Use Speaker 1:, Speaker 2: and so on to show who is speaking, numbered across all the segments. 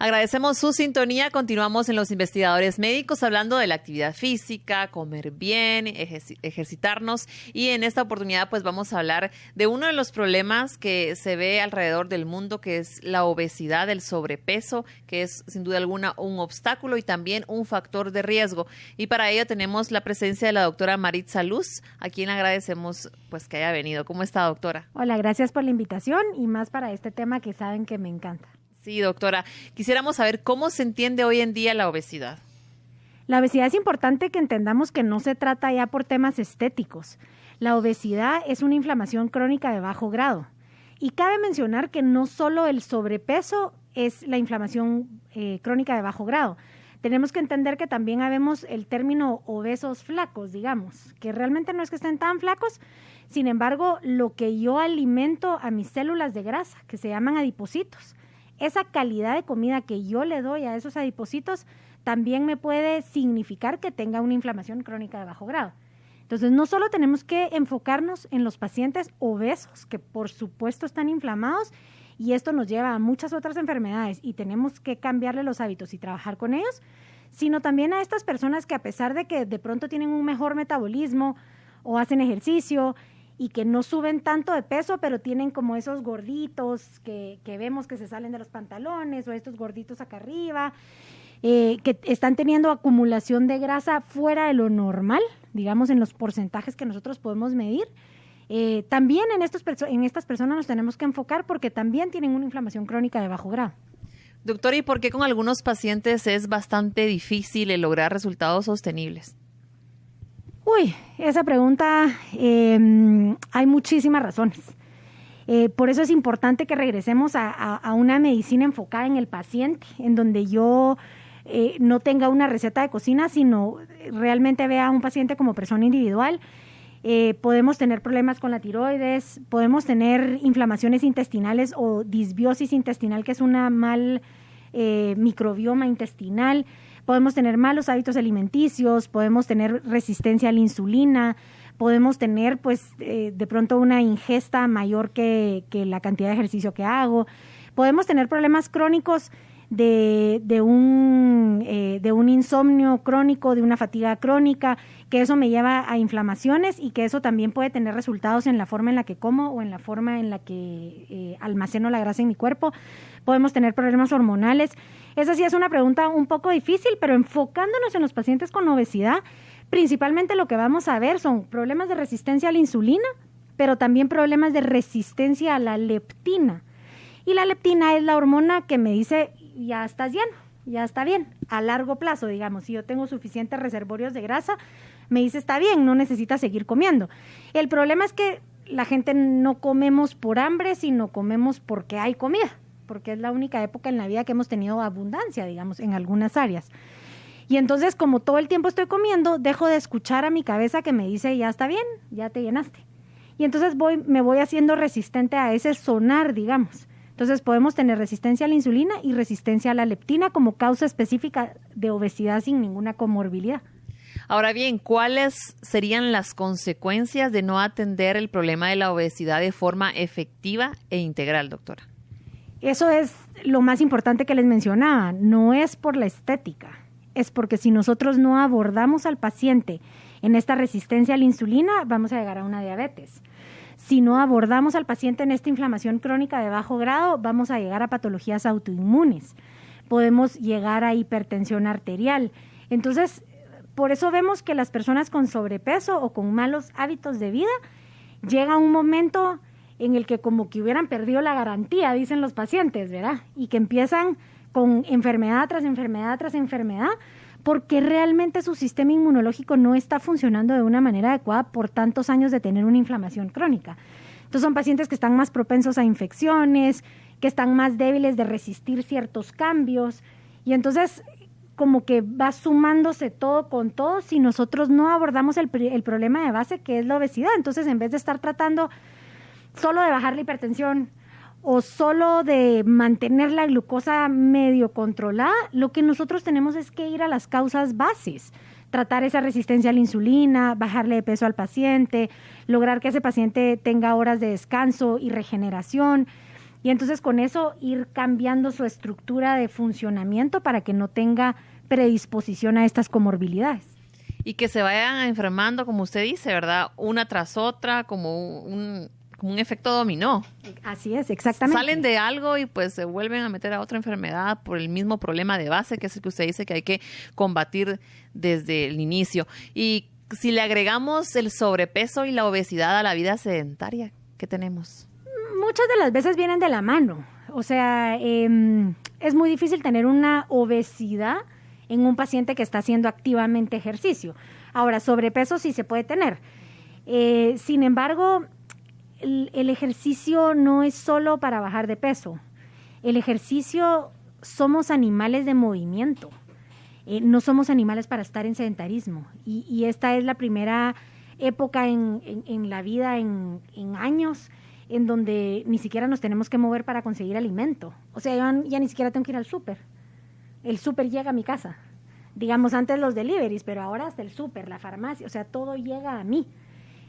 Speaker 1: Agradecemos su sintonía. Continuamos en Los Investigadores Médicos hablando de la actividad física, comer bien, ejercitarnos. Y en esta oportunidad pues vamos a hablar de uno de los problemas que se ve alrededor del mundo, que es la obesidad, el sobrepeso, que es sin duda alguna un obstáculo y también un factor de riesgo. Y para ello tenemos la presencia de la doctora Maritza Luz, a quien agradecemos pues que haya venido. ¿Cómo está, doctora?
Speaker 2: Hola, gracias por la invitación y más para este tema que saben que me encanta.
Speaker 1: Sí, doctora. Quisiéramos saber cómo se entiende hoy en día la obesidad.
Speaker 2: La obesidad es importante que entendamos que no se trata ya por temas estéticos. La obesidad es una inflamación crónica de bajo grado. Y cabe mencionar que no solo el sobrepeso es la inflamación crónica de bajo grado. Tenemos que entender que también habemos el término obesos flacos, digamos, que realmente no es que estén tan flacos. Sin embargo, lo que yo alimento a mis células de grasa, que se llaman adipocitos, esa calidad de comida que yo le doy a esos adipocitos también me puede significar que tenga una inflamación crónica de bajo grado. Entonces, no solo tenemos que enfocarnos en los pacientes obesos, que por supuesto están inflamados, y esto nos lleva a muchas otras enfermedades y tenemos que cambiarle los hábitos y trabajar con ellos, sino también a estas personas que a pesar de que de pronto tienen un mejor metabolismo o hacen ejercicio y que no suben tanto de peso, pero tienen como esos gorditos que vemos que se salen de los pantalones o estos gorditos acá arriba, que están teniendo acumulación de grasa fuera de lo normal, digamos en los porcentajes que nosotros podemos medir. También en estas personas nos tenemos que enfocar porque también tienen una inflamación crónica de bajo grado.
Speaker 1: Doctora, ¿y por qué con algunos pacientes es bastante difícil el lograr resultados sostenibles?
Speaker 2: Uy, esa pregunta, hay muchísimas razones. Por eso es importante que regresemos a una medicina enfocada en el paciente, en donde yo no tenga una receta de cocina, sino realmente vea a un paciente como persona individual. Podemos tener problemas con la tiroides, podemos tener inflamaciones intestinales o disbiosis intestinal, que es una mal microbioma intestinal. Podemos tener malos hábitos alimenticios, podemos tener resistencia a la insulina, podemos tener pues de pronto una ingesta mayor que la cantidad de ejercicio que hago. Podemos tener problemas crónicos de un insomnio crónico, de una fatiga crónica, que eso me lleva a inflamaciones y que eso también puede tener resultados en la forma en la que como o en la forma en la que almaceno la grasa en mi cuerpo. Podemos tener problemas hormonales. Esa sí es una pregunta un poco difícil, pero enfocándonos en los pacientes con obesidad, principalmente lo que vamos a ver son problemas de resistencia a la insulina, pero también problemas de resistencia a la leptina. Y la leptina es la hormona que me dice, ya estás lleno, ya está bien, a largo plazo, digamos, si yo tengo suficientes reservorios de grasa, me dice está bien, no necesitas seguir comiendo. El problema es que la gente no comemos por hambre, sino comemos porque hay comida, porque es la única época en la vida que hemos tenido abundancia, digamos, en algunas áreas. Y entonces, como todo el tiempo estoy comiendo, dejo de escuchar a mi cabeza que me dice, ya está bien, ya te llenaste. Y entonces me voy haciendo resistente a ese sonar, digamos. Entonces, podemos tener resistencia a la insulina y resistencia a la leptina como causa específica de obesidad sin ninguna comorbilidad.
Speaker 1: Ahora bien, ¿cuáles serían las consecuencias de no atender el problema de la obesidad de forma efectiva e integral, doctora?
Speaker 2: Eso es lo más importante que les mencionaba, no es por la estética, es porque si nosotros no abordamos al paciente en esta resistencia a la insulina, vamos a llegar a una diabetes. Si no abordamos al paciente en esta inflamación crónica de bajo grado, vamos a llegar a patologías autoinmunes. Podemos llegar a hipertensión arterial. Entonces, por eso vemos que las personas con sobrepeso o con malos hábitos de vida llega un momento en el que como que hubieran perdido la garantía, dicen los pacientes, ¿verdad? Y que empiezan con enfermedad tras enfermedad tras enfermedad, porque realmente su sistema inmunológico no está funcionando de una manera adecuada por tantos años de tener una inflamación crónica. Entonces son pacientes que están más propensos a infecciones, que están más débiles de resistir ciertos cambios, y entonces como que va sumándose todo con todo si nosotros no abordamos el problema de base, que es la obesidad. Entonces, en vez de estar tratando solo de bajar la hipertensión o solo de mantener la glucosa medio controlada, lo que nosotros tenemos es que ir a las causas bases, tratar esa resistencia a la insulina, bajarle de peso al paciente, lograr que ese paciente tenga horas de descanso y regeneración, Y entonces con eso ir cambiando su estructura de funcionamiento para que no tenga predisposición a estas comorbilidades.
Speaker 1: Y que se vayan enfermando, como usted dice, ¿verdad? Una tras otra, como un efecto dominó.
Speaker 2: Así es, exactamente.
Speaker 1: Salen de algo y pues se vuelven a meter a otra enfermedad por el mismo problema de base, que es el que usted dice que hay que combatir desde el inicio. Y si le agregamos el sobrepeso y la obesidad a la vida sedentaria, ¿qué tenemos?
Speaker 2: Muchas de las veces vienen de la mano. O sea, es muy difícil tener una obesidad en un paciente que está haciendo activamente ejercicio. Ahora, sobrepeso sí se puede tener. Sin embargo, el ejercicio no es solo para bajar de peso. El ejercicio, somos animales de movimiento. No somos animales para estar en sedentarismo. Y esta es la primera época en la vida, en años, en donde ni siquiera nos tenemos que mover para conseguir alimento. O sea, yo ya ni siquiera tengo que ir al súper. El súper llega a mi casa. Digamos, antes los deliveries, pero ahora hasta el súper, la farmacia, o sea, todo llega a mí.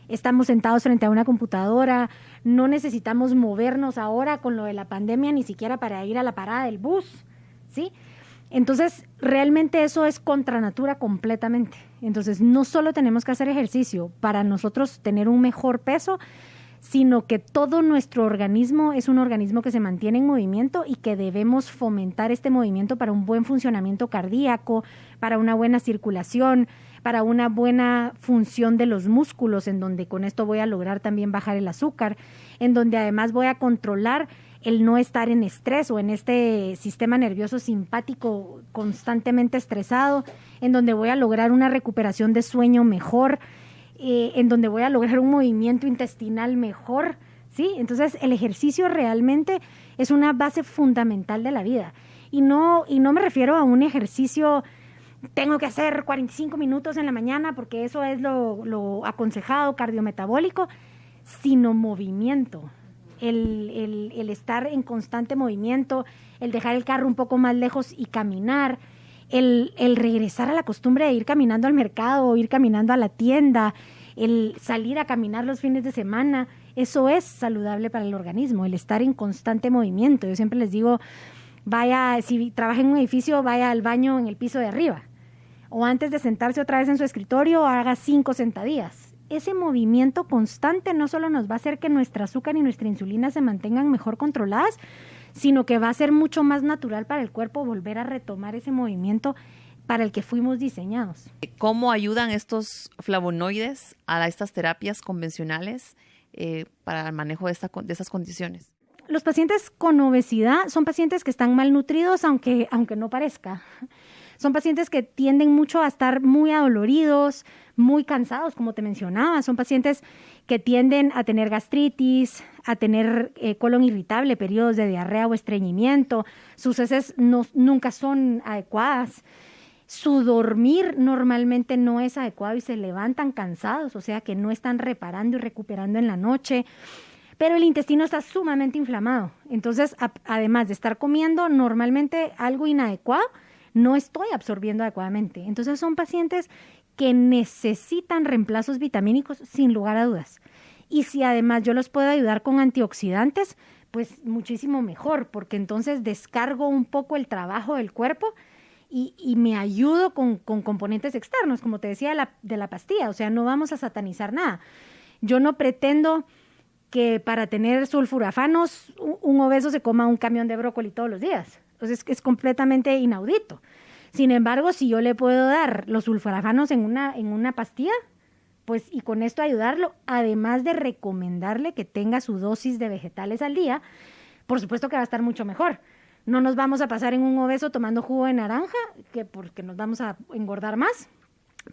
Speaker 2: Estamos sentados frente a una computadora, no necesitamos movernos ahora con lo de la pandemia, ni siquiera para ir a la parada del bus, ¿sí? Entonces, realmente eso es contra natura completamente. Entonces, no solo tenemos que hacer ejercicio para nosotros tener un mejor peso, sino que todo nuestro organismo es un organismo que se mantiene en movimiento y que debemos fomentar este movimiento para un buen funcionamiento cardíaco, para una buena circulación, para una buena función de los músculos, en donde con esto voy a lograr también bajar el azúcar, en donde además voy a controlar el no estar en estrés o en este sistema nervioso simpático constantemente estresado, en donde voy a lograr una recuperación de sueño mejor, en donde voy a lograr un movimiento intestinal mejor, ¿sí? Entonces, el ejercicio realmente es una base fundamental de la vida. Y no me refiero a un ejercicio, tengo que hacer 45 minutos en la mañana porque eso es lo aconsejado cardiometabólico, sino movimiento. El estar en constante movimiento, el dejar el carro un poco más lejos y caminar, el regresar a la costumbre de ir caminando al mercado o ir caminando a la tienda, el salir a caminar los fines de semana, eso es saludable para el organismo, el estar en constante movimiento. Yo siempre les digo, si trabaja en un edificio, vaya al baño en el piso de arriba, o antes de sentarse otra vez en su escritorio, haga 5 sentadillas. Ese movimiento constante no solo nos va a hacer que nuestra azúcar y nuestra insulina se mantengan mejor controladas, sino que va a ser mucho más natural para el cuerpo volver a retomar ese movimiento para el que fuimos diseñados.
Speaker 1: ¿Cómo ayudan estos flavonoides a estas terapias convencionales para el manejo de esas condiciones?
Speaker 2: Los pacientes con obesidad son pacientes que están malnutridos, aunque no parezca. Son pacientes que tienden mucho a estar muy adoloridos, muy cansados, como te mencionaba. Son pacientes que tienden a tener gastritis, a tener colon irritable, periodos de diarrea o estreñimiento. Sus heces nunca son adecuadas. Su dormir normalmente no es adecuado y se levantan cansados, o sea que no están reparando y recuperando en la noche. Pero el intestino está sumamente inflamado. Entonces, además de estar comiendo normalmente algo inadecuado, no estoy absorbiendo adecuadamente. Entonces, son pacientes que necesitan reemplazos vitamínicos sin lugar a dudas. Y si además yo los puedo ayudar con antioxidantes, pues muchísimo mejor, porque entonces descargo un poco el trabajo del cuerpo y me ayudo con componentes externos, como te decía, de la pastilla. O sea, no vamos a satanizar nada. Yo no pretendo que para tener sulforafanos un obeso se coma un camión de brócoli todos los días. Entonces es completamente inaudito. Sin embargo, si yo le puedo dar los sulforafanos en una pastilla, pues y con esto ayudarlo, además de recomendarle que tenga su dosis de vegetales al día, por supuesto que va a estar mucho mejor. No nos vamos a pasar en un obeso tomando jugo de naranja, porque nos vamos a engordar más,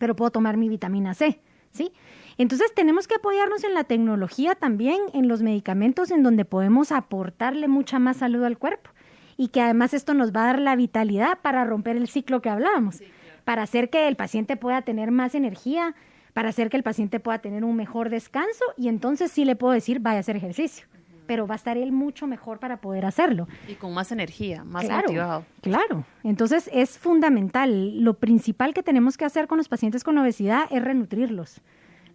Speaker 2: pero puedo tomar mi vitamina C, ¿sí? Entonces tenemos que apoyarnos en la tecnología también, en los medicamentos en donde podemos aportarle mucha más salud al cuerpo y que además esto nos va a dar la vitalidad para romper el ciclo que hablábamos, sí, claro, para hacer que el paciente pueda tener más energía, para hacer que el paciente pueda tener un mejor descanso y entonces sí le puedo decir vaya a hacer ejercicio. Pero va a estar él mucho mejor para poder hacerlo.
Speaker 1: Y con más energía, más motivado.
Speaker 2: Claro, entonces es fundamental. Lo principal que tenemos que hacer con los pacientes con obesidad es renutrirlos.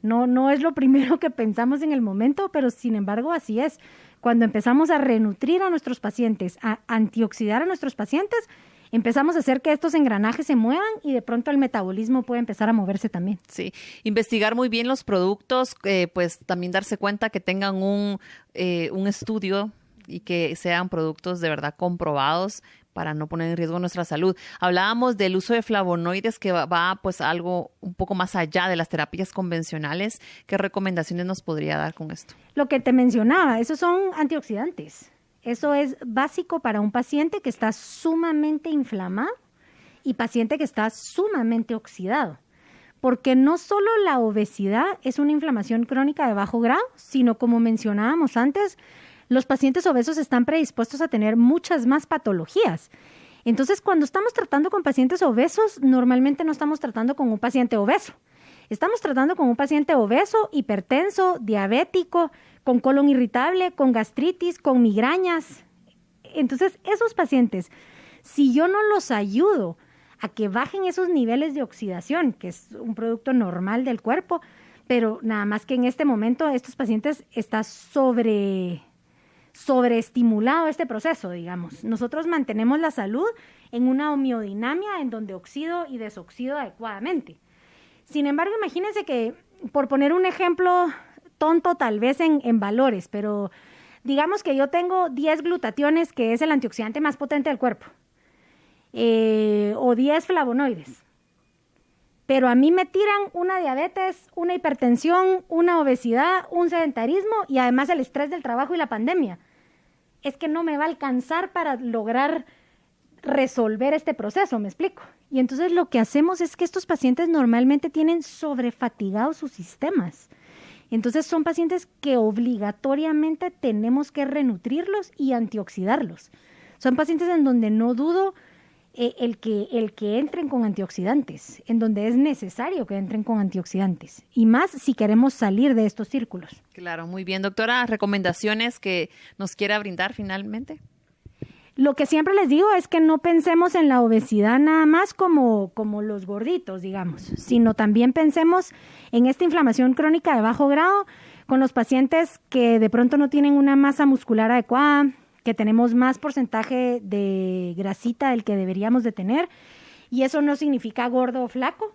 Speaker 2: No es lo primero que pensamos en el momento, pero sin embargo así es. cuando empezamos a renutrir a nuestros pacientes, a antioxidar a nuestros pacientes, empezamos a hacer que estos engranajes se muevan y de pronto el metabolismo puede empezar a moverse también.
Speaker 1: Sí, investigar muy bien los productos, pues también darse cuenta que tengan un estudio y que sean productos de verdad comprobados para no poner en riesgo nuestra salud. Hablábamos del uso de flavonoides que va pues algo un poco más allá de las terapias convencionales. ¿Qué recomendaciones nos podría dar con esto?
Speaker 2: Lo que te mencionaba, esos son antioxidantes. Eso es básico para un paciente que está sumamente inflamado y paciente que está sumamente oxidado. Porque no solo la obesidad es una inflamación crónica de bajo grado, sino como mencionábamos antes, los pacientes obesos están predispuestos a tener muchas más patologías. Entonces, cuando estamos tratando con pacientes obesos, normalmente no estamos tratando con un paciente obeso. Estamos tratando con un paciente obeso, hipertenso, diabético, con colon irritable, con gastritis, con migrañas. Entonces, esos pacientes, si yo no los ayudo a que bajen esos niveles de oxidación, que es un producto normal del cuerpo, pero nada más que en este momento estos pacientes están sobreestimulado este proceso, digamos. Nosotros mantenemos la salud en una homeodinamia en donde oxido y desoxido adecuadamente. Sin embargo, imagínense que, por poner un ejemplo tonto tal vez en valores, pero digamos que yo tengo 10 glutationes, que es el antioxidante más potente del cuerpo, o 10 flavonoides. Pero a mí me tiran una diabetes, una hipertensión, una obesidad, un sedentarismo y además el estrés del trabajo y la pandemia. Es que no me va a alcanzar para lograr resolver este proceso, ¿me explico? Y entonces lo que hacemos es que estos pacientes normalmente tienen sobrefatigados sus sistemas. Entonces son pacientes que obligatoriamente tenemos que renutrirlos y antioxidarlos. Son pacientes en donde no dudo el que entren con antioxidantes, en donde es necesario que entren con antioxidantes, y más si queremos salir de estos círculos.
Speaker 1: Claro, muy bien, doctora. ¿Recomendaciones que nos quiera brindar finalmente?
Speaker 2: Lo que siempre les digo es que no pensemos en la obesidad nada más como los gorditos, digamos, sino también pensemos en esta inflamación crónica de bajo grado con los pacientes que de pronto no tienen una masa muscular adecuada, que tenemos más porcentaje de grasita del que deberíamos de tener, y eso no significa gordo o flaco.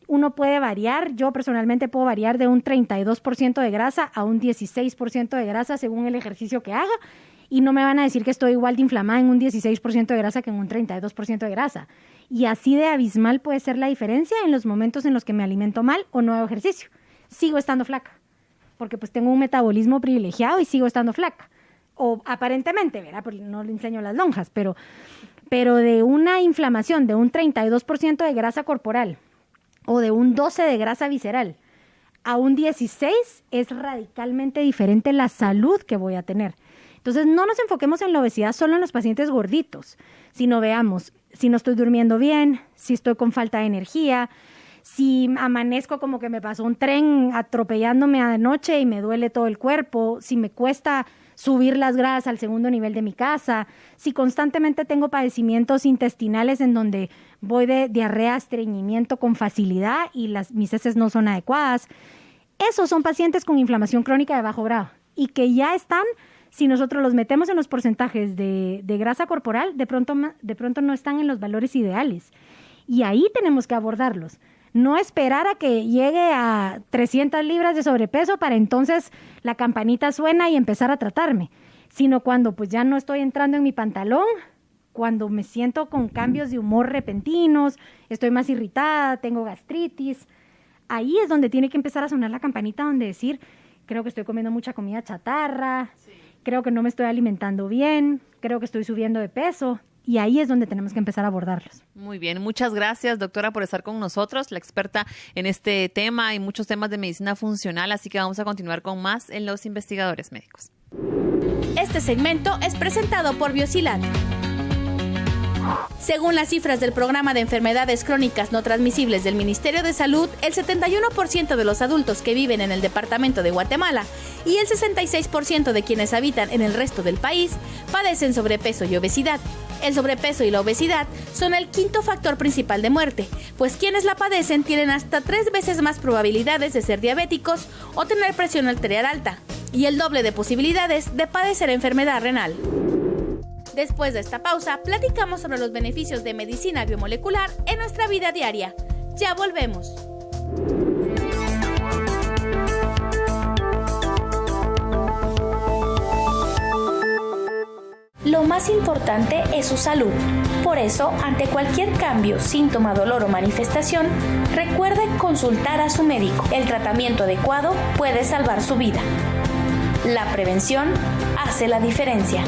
Speaker 2: Uno puede variar, yo personalmente puedo variar de un 32% de grasa a un 16% de grasa según el ejercicio que haga, y no me van a decir que estoy igual de inflamada en un 16% de grasa que en un 32% de grasa. Y así de abismal puede ser la diferencia en los momentos en los que me alimento mal o no hago ejercicio. Sigo estando flaca, porque pues tengo un metabolismo privilegiado y sigo estando flaca. O aparentemente, ¿verdad? Porque no le enseño las lonjas, pero de una inflamación de un 32% de grasa corporal o de un 12% de grasa visceral a un 16% es radicalmente diferente la salud que voy a tener. Entonces, no nos enfoquemos en la obesidad solo en los pacientes gorditos, sino veamos si no estoy durmiendo bien, si estoy con falta de energía, si amanezco como que me pasó un tren atropellándome anoche y me duele todo el cuerpo, si me cuesta subir las gradas al segundo nivel de mi casa, si constantemente tengo padecimientos intestinales en donde voy de diarrea, estreñimiento con facilidad y mis heces no son adecuadas. Esos son pacientes con inflamación crónica de bajo grado y que ya están, si nosotros los metemos en los porcentajes de grasa corporal, de pronto no están en los valores ideales. Y ahí tenemos que abordarlos. No esperar a que llegue a 300 libras de sobrepeso para entonces la campanita suena y empezar a tratarme, sino cuando pues ya no estoy entrando en mi pantalón, cuando me siento con cambios de humor repentinos, estoy más irritada, tengo gastritis. Ahí es donde tiene que empezar a sonar la campanita, donde decir, creo que estoy comiendo mucha comida chatarra, creo que no me estoy alimentando bien, creo que estoy subiendo de peso. Y ahí es donde tenemos que empezar a abordarlos.
Speaker 1: Muy bien, muchas gracias, doctora, por estar con nosotros, la experta en este tema y muchos temas de medicina funcional, así que vamos a continuar con más en Los Investigadores Médicos.
Speaker 3: Este segmento es presentado por Biosilat. Según las cifras del Programa de Enfermedades Crónicas No Transmisibles del Ministerio de Salud, el 71% de los adultos que viven en el departamento de Guatemala y el 66% de quienes habitan en el resto del país padecen sobrepeso y obesidad. El sobrepeso y la obesidad son el quinto factor principal de muerte, pues quienes la padecen tienen hasta 3 veces más probabilidades de ser diabéticos o tener presión arterial alta. y el doble de posibilidades de padecer enfermedad renal. Después de esta pausa, platicamos sobre los beneficios de medicina biomolecular en nuestra vida diaria. Ya volvemos.
Speaker 4: Lo más importante es su salud. Por eso, ante cualquier cambio, síntoma, dolor o manifestación, recuerde consultar a su médico. El tratamiento adecuado puede salvar su vida. La prevención hace la diferencia.